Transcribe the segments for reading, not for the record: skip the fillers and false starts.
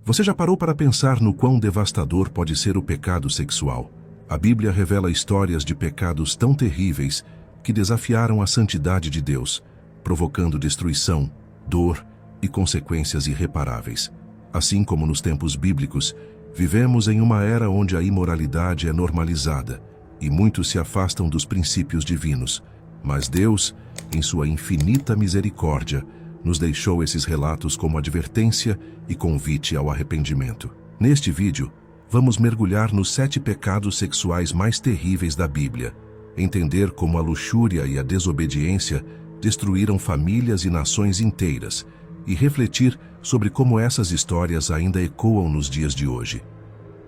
Você já parou para pensar no quão devastador pode ser o pecado sexual? A Bíblia revela histórias de pecados tão terríveis que desafiaram a santidade de Deus, provocando destruição, dor e consequências irreparáveis. Assim como nos tempos bíblicos, vivemos em uma era onde a imoralidade é normalizada e muitos se afastam dos princípios divinos. Mas Deus, em sua infinita misericórdia, nos deixou esses relatos como advertência e convite ao arrependimento. Neste vídeo, vamos mergulhar nos 7 pecados sexuais mais terríveis da Bíblia, entender como a luxúria e a desobediência destruíram famílias e nações inteiras, e refletir sobre como essas histórias ainda ecoam nos dias de hoje.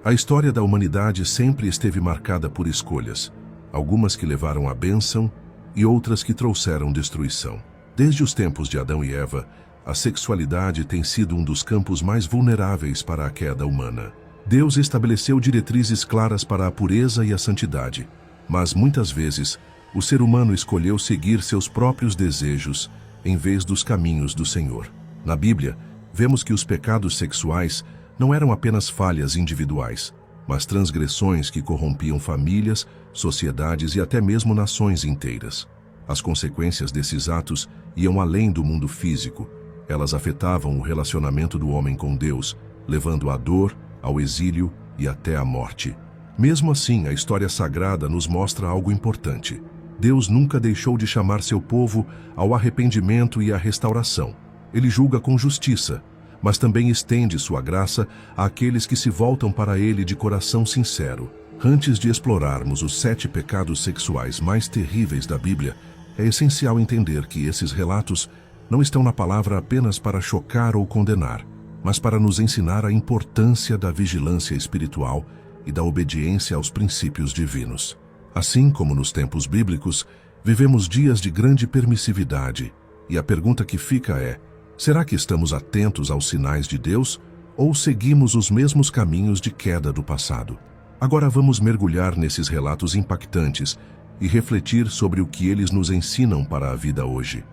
A história da humanidade sempre esteve marcada por escolhas, algumas que levaram à bênção e outras que trouxeram destruição. Desde os tempos de Adão e Eva, a sexualidade tem sido um dos campos mais vulneráveis para a queda humana. Deus estabeleceu diretrizes claras para a pureza e a santidade, mas muitas vezes o ser humano escolheu seguir seus próprios desejos em vez dos caminhos do Senhor. Na Bíblia, vemos que os pecados sexuais não eram apenas falhas individuais, mas transgressões que corrompiam famílias, sociedades e até mesmo nações inteiras. As consequências desses atos iam além do mundo físico. Elas afetavam o relacionamento do homem com Deus, levando à dor, ao exílio e até à morte. Mesmo assim, a história sagrada nos mostra algo importante. Deus nunca deixou de chamar seu povo ao arrependimento e à restauração. Ele julga com justiça, mas também estende sua graça àqueles que se voltam para ele de coração sincero. Antes de explorarmos os 7 pecados sexuais mais terríveis da Bíblia, é essencial entender que esses relatos não estão na palavra apenas para chocar ou condenar, mas para nos ensinar a importância da vigilância espiritual e da obediência aos princípios divinos. Assim como nos tempos bíblicos, vivemos dias de grande permissividade, e a pergunta que fica é: será que estamos atentos aos sinais de Deus ou seguimos os mesmos caminhos de queda do passado? Agora vamos mergulhar nesses relatos impactantes e refletir sobre o que eles nos ensinam para a vida hoje.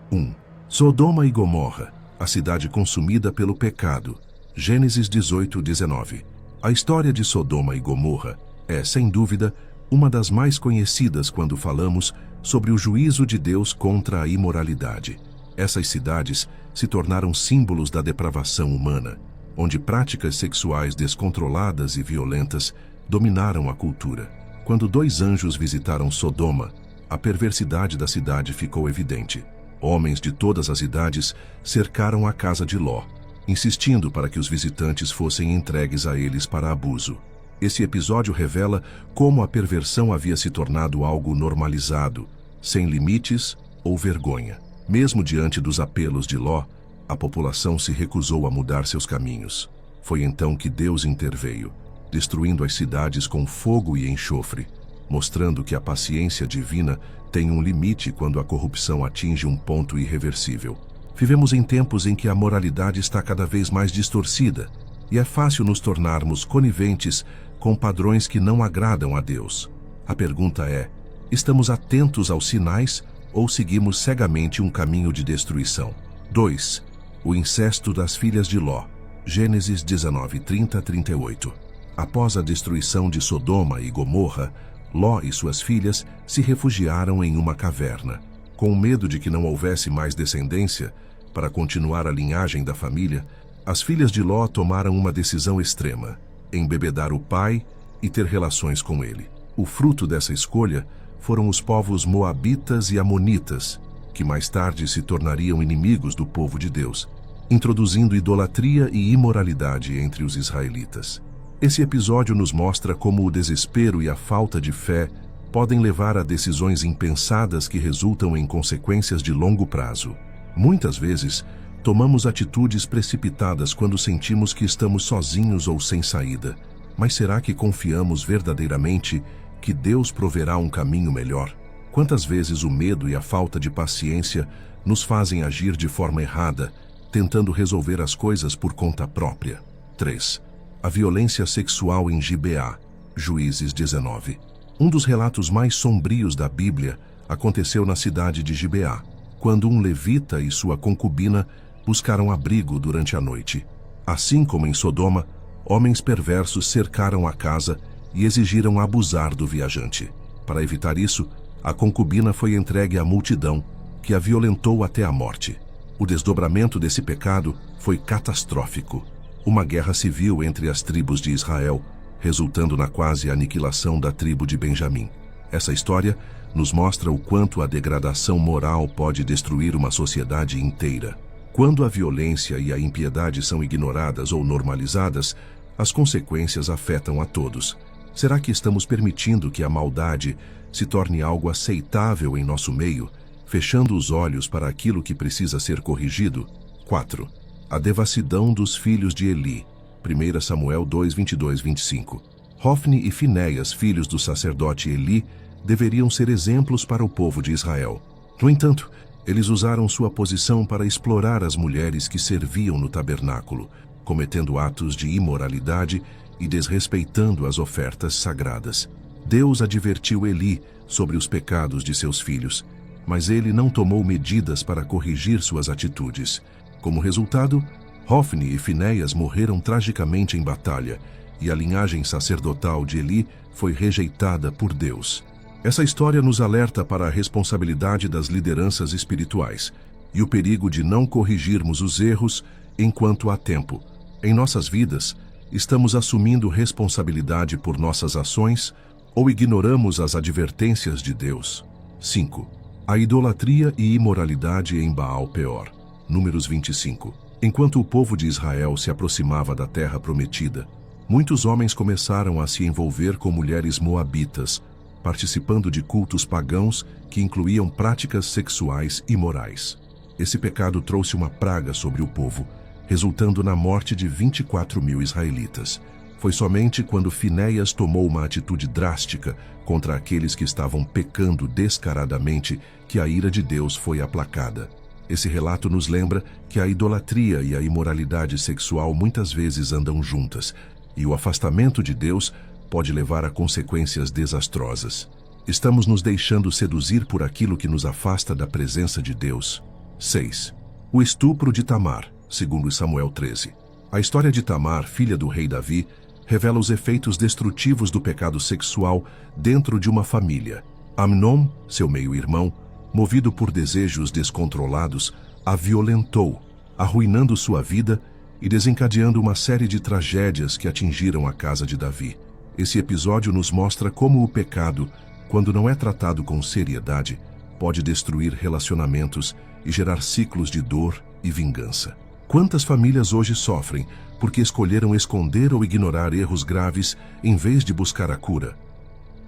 1. Sodoma e Gomorra, a cidade consumida pelo pecado. Gênesis 18:19. A história de Sodoma e Gomorra é, sem dúvida, uma das mais conhecidas quando falamos sobre o juízo de Deus contra a imoralidade. Essas cidades se tornaram símbolos da depravação humana, onde práticas sexuais descontroladas e violentas dominaram a cultura. Quando 2 anjos visitaram Sodoma, a perversidade da cidade ficou evidente. Homens de todas as idades cercaram a casa de Ló, insistindo para que os visitantes fossem entregues a eles para abuso. Esse episódio revela como a perversão havia se tornado algo normalizado, sem limites ou vergonha. Mesmo diante dos apelos de Ló, a população se recusou a mudar seus caminhos. Foi então que Deus interveio, destruindo as cidades com fogo e enxofre, mostrando que a paciência divina tem um limite quando a corrupção atinge um ponto irreversível. Vivemos em tempos em que a moralidade está cada vez mais distorcida, e é fácil nos tornarmos coniventes com padrões que não agradam a Deus. A pergunta é: estamos atentos aos sinais ou seguimos cegamente um caminho de destruição? 2. O incesto das filhas de Ló. Gênesis 19:30-38. Após a destruição de Sodoma e Gomorra, Ló e suas filhas se refugiaram em uma caverna. Com medo de que não houvesse mais descendência, para continuar a linhagem da família, as filhas de Ló tomaram uma decisão extrema: embebedar o pai e ter relações com ele. O fruto dessa escolha foram os povos moabitas e amonitas, que mais tarde se tornariam inimigos do povo de Deus, introduzindo idolatria e imoralidade entre os israelitas. Esse episódio nos mostra como o desespero e a falta de fé podem levar a decisões impensadas que resultam em consequências de longo prazo. Muitas vezes, tomamos atitudes precipitadas quando sentimos que estamos sozinhos ou sem saída. Mas será que confiamos verdadeiramente que Deus proverá um caminho melhor? Quantas vezes o medo e a falta de paciência nos fazem agir de forma errada, tentando resolver as coisas por conta própria? 3. A violência sexual em Gibeá. Juízes 19. Um dos relatos mais sombrios da Bíblia aconteceu na cidade de Gibeá, quando um levita e sua concubina buscaram abrigo durante a noite. Assim como em Sodoma, homens perversos cercaram a casa e exigiram abusar do viajante. Para evitar isso, a concubina foi entregue à multidão, que a violentou até a morte. O desdobramento desse pecado foi catastrófico. Uma guerra civil entre as tribos de Israel, resultando na quase aniquilação da tribo de Benjamim. Essa história nos mostra o quanto a degradação moral pode destruir uma sociedade inteira. Quando a violência e a impiedade são ignoradas ou normalizadas, as consequências afetam a todos. Será que estamos permitindo que a maldade se torne algo aceitável em nosso meio, fechando os olhos para aquilo que precisa ser corrigido? 4. A devassidão dos filhos de Eli. 1 Samuel 2, 22, 25. Hofni e Finéias, filhos do sacerdote Eli, deveriam ser exemplos para o povo de Israel. No entanto, eles usaram sua posição para explorar as mulheres que serviam no tabernáculo, cometendo atos de imoralidade e desrespeitando as ofertas sagradas. Deus advertiu Eli sobre os pecados de seus filhos, mas ele não tomou medidas para corrigir suas atitudes. Como resultado, Hofni e Finéias morreram tragicamente em batalha, e a linhagem sacerdotal de Eli foi rejeitada por Deus. Essa história nos alerta para a responsabilidade das lideranças espirituais e o perigo de não corrigirmos os erros enquanto há tempo. Em nossas vidas, estamos assumindo responsabilidade por nossas ações ou ignoramos as advertências de Deus? 5. A idolatria e imoralidade em Baal-Peor. Números 25. Enquanto o povo de Israel se aproximava da terra prometida, muitos homens começaram a se envolver com mulheres moabitas, participando de cultos pagãos que incluíam práticas sexuais imorais. Esse pecado trouxe uma praga sobre o povo, resultando na morte de 24.000 israelitas. Foi somente quando Finéias tomou uma atitude drástica contra aqueles que estavam pecando descaradamente que a ira de Deus foi aplacada. Esse relato nos lembra que a idolatria e a imoralidade sexual muitas vezes andam juntas, e o afastamento de Deus pode levar a consequências desastrosas. Estamos nos deixando seduzir por aquilo que nos afasta da presença de Deus. 6. O estupro de Tamar, segundo Samuel 13. A história de Tamar, filha do rei Davi, revela os efeitos destrutivos do pecado sexual dentro de uma família. Amnon, seu meio-irmão, movido por desejos descontrolados, a violentou, arruinando sua vida e desencadeando uma série de tragédias que atingiram a casa de Davi. Esse episódio nos mostra como o pecado, quando não é tratado com seriedade, pode destruir relacionamentos e gerar ciclos de dor e vingança. Quantas famílias hoje sofrem porque escolheram esconder ou ignorar erros graves em vez de buscar a cura?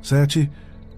7.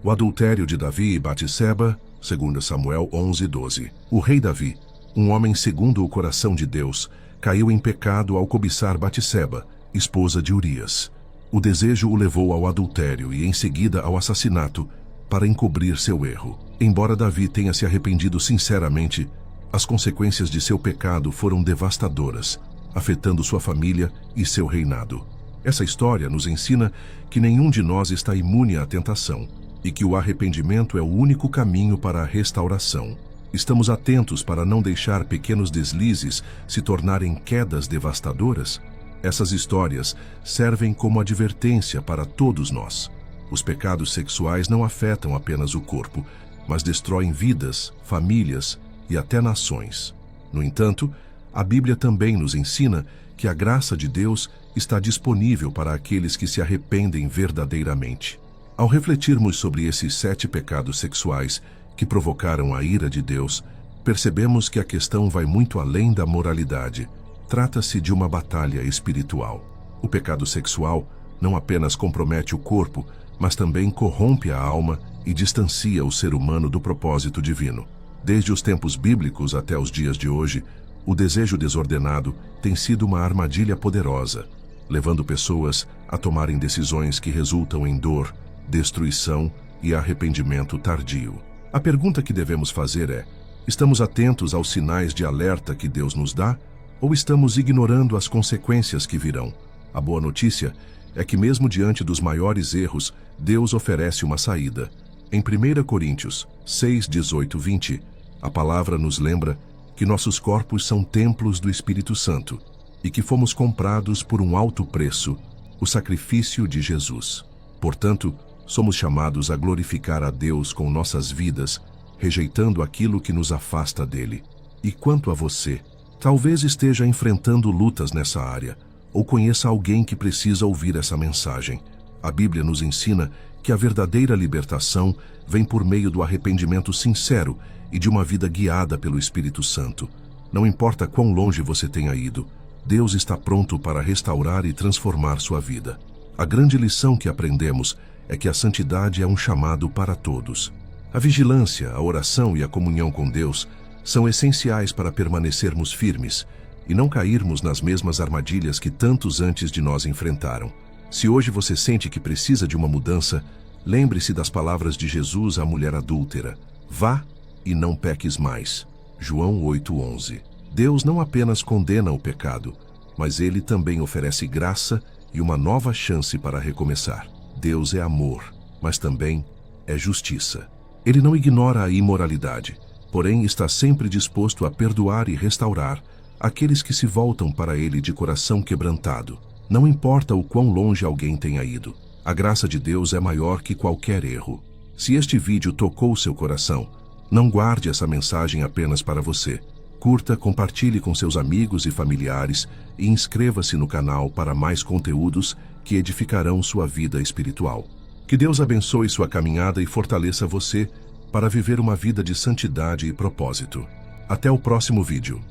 O adultério de Davi e Batseba, segundo Samuel 11, 12. O rei Davi, um homem segundo o coração de Deus, caiu em pecado ao cobiçar Batseba, esposa de Urias. O desejo o levou ao adultério e, em seguida, ao assassinato, para encobrir seu erro. Embora Davi tenha se arrependido sinceramente, as consequências de seu pecado foram devastadoras, afetando sua família e seu reinado. Essa história nos ensina que nenhum de nós está imune à tentação e que o arrependimento é o único caminho para a restauração. Estamos atentos para não deixar pequenos deslizes se tornarem quedas devastadoras? Essas histórias servem como advertência para todos nós. Os pecados sexuais não afetam apenas o corpo, mas destroem vidas, famílias e até nações. No entanto, a Bíblia também nos ensina que a graça de Deus está disponível para aqueles que se arrependem verdadeiramente. Ao refletirmos sobre esses 7 pecados sexuais que provocaram a ira de Deus, percebemos que a questão vai muito além da moralidade. Trata-se de uma batalha espiritual. O pecado sexual não apenas compromete o corpo, mas também corrompe a alma e distancia o ser humano do propósito divino. Desde os tempos bíblicos até os dias de hoje, o desejo desordenado tem sido uma armadilha poderosa, levando pessoas a tomarem decisões que resultam em dor, destruição e arrependimento tardio. A pergunta que devemos fazer é: estamos atentos aos sinais de alerta que Deus nos dá? Ou estamos ignorando as consequências que virão? A boa notícia é que mesmo diante dos maiores erros, Deus oferece uma saída. Em 1 Coríntios 6, 18, 20, a palavra nos lembra que nossos corpos são templos do Espírito Santo e que fomos comprados por um alto preço, o sacrifício de Jesus. Portanto, somos chamados a glorificar a Deus com nossas vidas, rejeitando aquilo que nos afasta dele. E quanto a você, talvez esteja enfrentando lutas nessa área, ou conheça alguém que precisa ouvir essa mensagem. A Bíblia nos ensina que a verdadeira libertação vem por meio do arrependimento sincero e de uma vida guiada pelo Espírito Santo. Não importa quão longe você tenha ido, Deus está pronto para restaurar e transformar sua vida. A grande lição que aprendemos é que a santidade é um chamado para todos. A vigilância, a oração e a comunhão com Deus são essenciais para permanecermos firmes e não cairmos nas mesmas armadilhas que tantos antes de nós enfrentaram. Se hoje você sente que precisa de uma mudança, lembre-se das palavras de Jesus à mulher adúltera: vá e não peques mais. João 8:11. Deus não apenas condena o pecado, mas ele também oferece graça e uma nova chance para recomeçar. Deus é amor, mas também é justiça. Ele não ignora a imoralidade, porém está sempre disposto a perdoar e restaurar aqueles que se voltam para ele de coração quebrantado. Não importa o quão longe alguém tenha ido, a graça de Deus é maior que qualquer erro. Se este vídeo tocou seu coração, não guarde essa mensagem apenas para você. Curta, compartilhe com seus amigos e familiares e inscreva-se no canal para mais conteúdos que edificarão sua vida espiritual. Que Deus abençoe sua caminhada e fortaleça você para viver uma vida de santidade e propósito. Até o próximo vídeo.